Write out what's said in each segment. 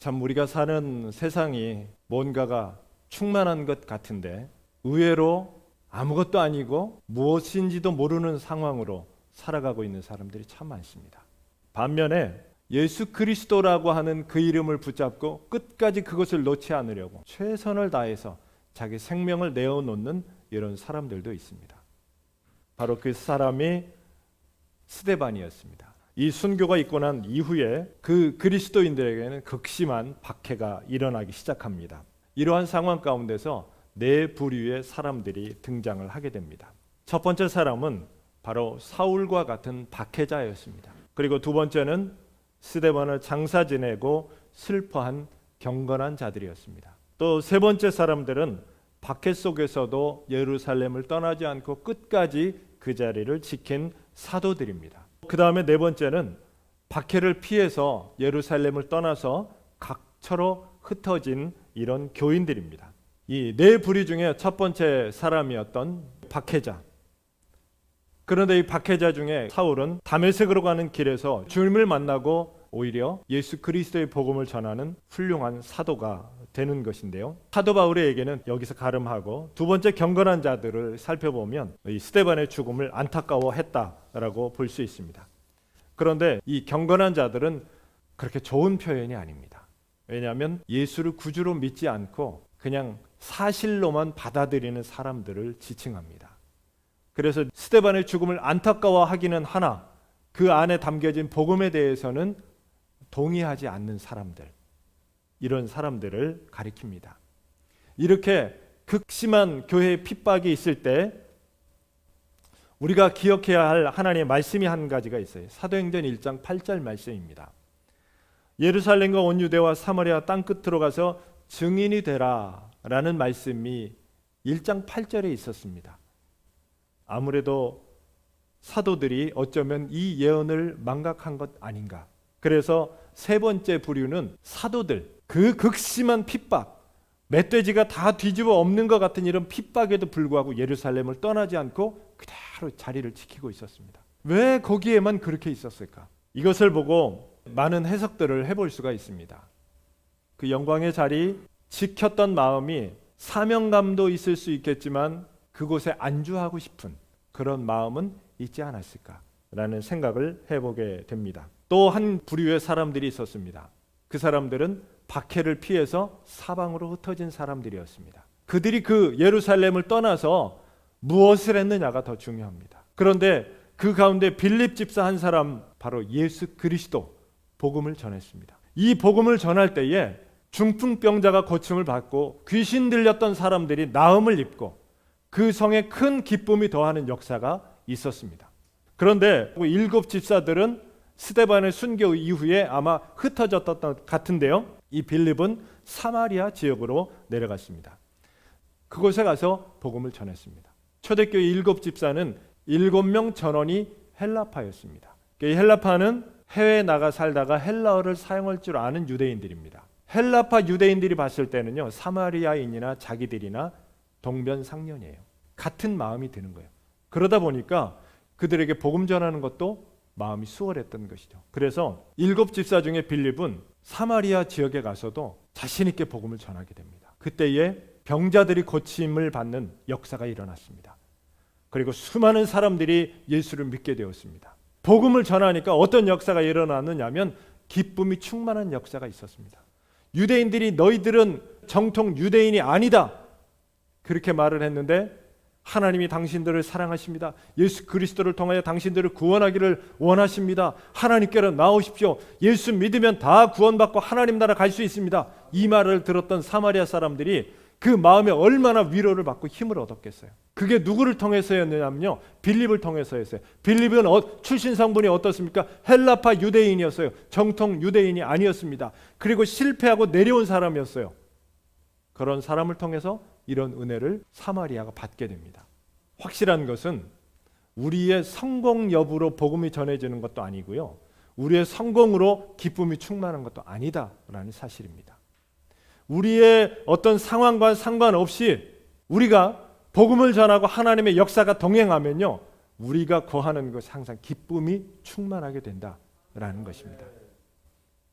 참 우리가 사는 세상이 뭔가가 충만한 것 같은데 의외로 아무것도 아니고 무엇인지도 모르는 상황으로 살아가고 있는 사람들이 참 많습니다. 반면에 예수 그리스도라고 하는 그 이름을 붙잡고 끝까지 그것을 놓지 않으려고 최선을 다해서 자기 생명을 내어놓는 이런 사람들도 있습니다. 바로 그 사람이 스데반이었습니다. 이 순교가 있고 난 이후에 그 그리스도인들에게는 극심한 박해가 일어나기 시작합니다. 이러한 상황 가운데서 네 부류의 사람들이 등장을 하게 됩니다. 첫 번째 사람은 바로 사울과 같은 박해자였습니다. 그리고 두 번째는 스데반을 장사 지내고 슬퍼한 경건한 자들이었습니다. 또 세 번째 사람들은 박해 속에서도 예루살렘을 떠나지 않고 끝까지 그 자리를 지킨 사도들입니다. 그 다음에 네 번째는 박해를 피해서 예루살렘을 떠나서 각처로 흩어진 이런 교인들입니다. 이 네 부류 중에 첫 번째 사람이었던 박해자. 그런데 이 박해자 중에 사울은 다메섹으로 가는 길에서 주님을 만나고 오히려 예수 그리스도의 복음을 전하는 훌륭한 사도가 되는 것인데요. 사도 바울에게는 여기서 가름하고 두 번째 경건한 자들을 살펴보면 이 스데반의 죽음을 안타까워했다라고 볼 수 있습니다. 그런데 이 경건한 자들은 그렇게 좋은 표현이 아닙니다. 왜냐하면 예수를 구주로 믿지 않고 그냥 사실로만 받아들이는 사람들을 지칭합니다. 그래서 스데반의 죽음을 안타까워하기는 하나 그 안에 담겨진 복음에 대해서는 동의하지 않는 사람들, 이런 사람들을 가리킵니다. 이렇게 극심한 교회의 핍박이 있을 때 우리가 기억해야 할 하나님의 말씀이 한 가지가 있어요. 사도행전 1장 8절 말씀입니다. 예루살렘과 온 유대와 사마리아 땅 끝으로 가서 증인이 되라 라는 말씀이 1장 8절에 있었습니다. 아무래도 사도들이 어쩌면 이 예언을 망각한 것 아닌가. 그래서 세 번째 부류는 사도들, 그 극심한 핍박, 멧돼지가 다 뒤집어 엎는 것 같은 이런 핍박에도 불구하고 예루살렘을 떠나지 않고 그대로 자리를 지키고 있었습니다. 왜 거기에만 그렇게 있었을까? 이것을 보고 많은 해석들을 해볼 수가 있습니다. 그 영광의 자리 지켰던 마음이 사명감도 있을 수 있겠지만 그곳에 안주하고 싶은 그런 마음은 있지 않았을까라는 생각을 해보게 됩니다. 또 한 부류의 사람들이 있었습니다. 그 사람들은 박해를 피해서 사방으로 흩어진 사람들이었습니다. 그들이 그 예루살렘을 떠나서 무엇을 했느냐가 더 중요합니다. 그런데 그 가운데 빌립 집사 한 사람, 바로 예수 그리스도 복음을 전했습니다. 이 복음을 전할 때에 중풍병자가 고침을 받고 귀신 들렸던 사람들이 나음을 입고 그 성에 큰 기쁨이 더하는 역사가 있었습니다. 그런데 7 집사들은 스데반의 순교 이후에 아마 흩어졌던 것 같은데요. 이 빌립은 사마리아 지역으로 내려갔습니다. 그곳에 가서 복음을 전했습니다. 초대교회 7 집사는 7명 전원이 헬라파였습니다. 이 헬라파는 해외에 나가 살다가 헬라어를 사용할 줄 아는 유대인들입니다. 헬라파 유대인들이 봤을 때는요, 사마리아인이나 자기들이나 동변상련이에요. 같은 마음이 드는 거예요. 그러다 보니까 그들에게 복음 전하는 것도 마음이 수월했던 것이죠. 그래서 7 집사 중에 빌립은 사마리아 지역에 가서도 자신 있게 복음을 전하게 됩니다. 그때에 병자들이 고침을 받는 역사가 일어났습니다. 그리고 수많은 사람들이 예수를 믿게 되었습니다. 복음을 전하니까 어떤 역사가 일어났느냐면 기쁨이 충만한 역사가 있었습니다. 유대인들이 너희들은 정통 유대인이 아니다, 그렇게 말을 했는데 하나님이 당신들을 사랑하십니다. 예수 그리스도를 통하여 당신들을 구원하기를 원하십니다. 하나님께로 나오십시오. 예수 믿으면 다 구원받고 하나님 나라 갈 수 있습니다. 이 말을 들었던 사마리아 사람들이 그 마음에 얼마나 위로를 받고 힘을 얻었겠어요. 그게 누구를 통해서였냐면요, 빌립을 통해서였어요. 빌립은 출신 성분이 어떻습니까? 헬라파 유대인이었어요. 정통 유대인이 아니었습니다. 그리고 실패하고 내려온 사람이었어요. 그런 사람을 통해서 이런 은혜를 사마리아가 받게 됩니다. 확실한 것은 우리의 성공 여부로 복음이 전해지는 것도 아니고요, 우리의 성공으로 기쁨이 충만한 것도 아니다라는 사실입니다. 우리의 어떤 상황과 상관없이 우리가 복음을 전하고 하나님의 역사가 동행하면요, 우리가 거하는 것이 항상 기쁨이 충만하게 된다라는 것입니다.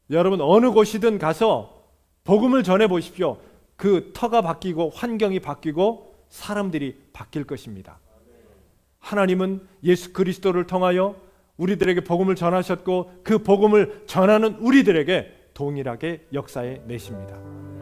여러분, 어느 곳이든 가서 복음을 전해 보십시오. 그 터가 바뀌고 환경이 바뀌고 사람들이 바뀔 것입니다. 하나님은 예수 그리스도를 통하여 우리들에게 복음을 전하셨고 그 복음을 전하는 우리들에게 동일하게 역사해 내십니다.